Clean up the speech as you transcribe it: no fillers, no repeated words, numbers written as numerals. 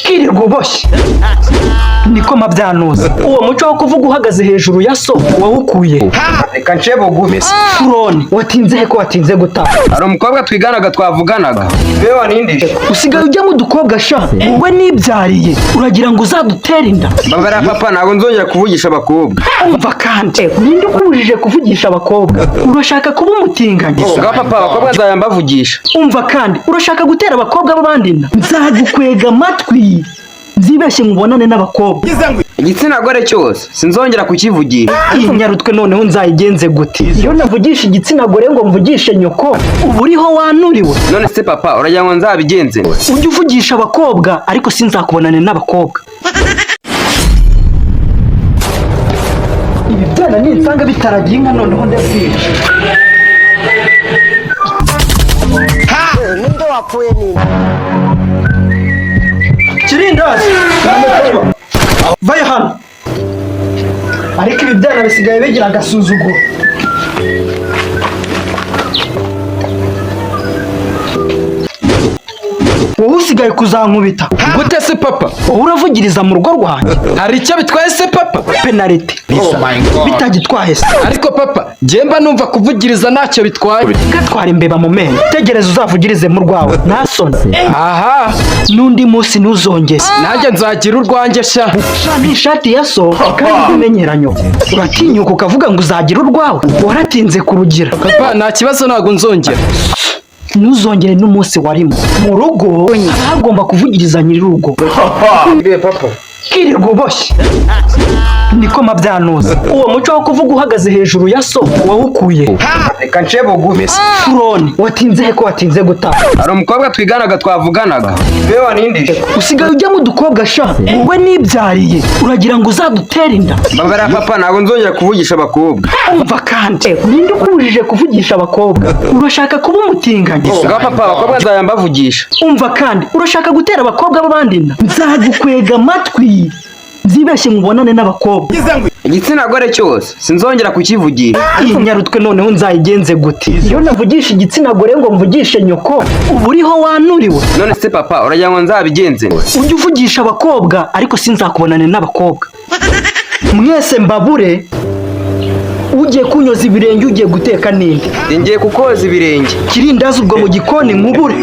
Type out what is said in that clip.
kirirwa uboshye niko mabyanuza. Uwo muco wo kuvuga uhagaze hejuru ya so wawukuye. Reka nce bugufi. Furoni watinze he ko watinze gutaha? Hari umukobwa twiganaga twavuganaga. Be wanindije. Usigaye ujya mu dukobwa sha. Wowe nibyariye uragira ngo uzadutere inda. Mbabara papa ntabwo nzongera kuvugisha abakobwa. Umva kandi ninde ukubujije kuvugisha abakobwa? Urashaka kuba umutinganyi? Nga papa abakobwa nzajya mbavugisha. Umva kandi urashaka gutera abakobwa b'abandi inda? Nzagukwega amatwi nzibeshye mubonane n'abakobwa. Igitsina gore cyose sinzongera kukivugisha. Nyarutwe noneho nzayigenze gute? Iyo navugisha igitsina gore ngo mvugishe nyoko ubu uriho wanuriwe. None se papa uragira ngo nzabigenze? Ujye uvugisha abakobwa ariko sinzakubonane n'abakobwa. Ibi byana ninsanga bitaragiye inka noneho ndabyica. Ninde wapfuye nini? Kirindazi vayo hano. Ariko ibi byana bisigaye bigira agasuzuguro. Wowe usigaye kuzankubita gute se papa? wowe uravugiriza mu rugo rwanjye. Hari icyo bitwaye se papa? Penaliti bitagitwaye se. Ariko papa mba numva kuvugiriza ntacyo bitwaye. Gatwara imbeba mu menyo. Tegereza uzavugirize mu rwawe ntasone. Aha N'undi munsi ntuzongere. nanjye nzagira urwanjye sha. Ni ishati ya so kandi umenyeranyo. Uratinyuka ukavuga ngo uzagira urwawe. Waratinze kurugira. Papa nta kibazo ntabwo nzongera. Ntuzongere n'umunsi warimo. Mu rugo hagomba kuvugiriza nyir'urugo. Mbe papa. Kirirwa uboshye niko mabyanuza. Uwo muco wo kuvuga uhagaze hejuru ya so wawukuye. Reka nce bugufi. Furoni watinze he ko watinze gutaha? Hari umukobwa twiganaga twavuganaga. Be wanindije. Usigaye ujya mu dukobwa sha. Wowe nibyariye uragira ngo uzadutere inda. Mbabara papa ntabwo nzongera kuvugisha abakobwa. Umva kandi ninde ukubujije kuvugisha abakobwa? Urashaka kuba umutinganyi? Nga papa abakobwa nzajya mbavugisha. Umva kandi urashaka gutera abakobwa b'abandi inda? Nzagukwega amatwi nzibeshye mubonane n'abakobwa. Igitsina gore cyose sinzongera kukivugisha. Nyarutwe noneho nzayigenze gute? Iyo navugisha igitsina gore ngo mvugishe nyoko ubu uriho wanuriwe. None se papa uragira ngo nzabigenze? Ujye uvugisha abakobwa ariko sinzakubonane n'abakobwa. Mwese mbabure. Ugiye kunyoza ibirenge ugiye guteka ninde? Ngiye kukoza ibirenge. Kirindazi ubwo mu gikoni nkubure.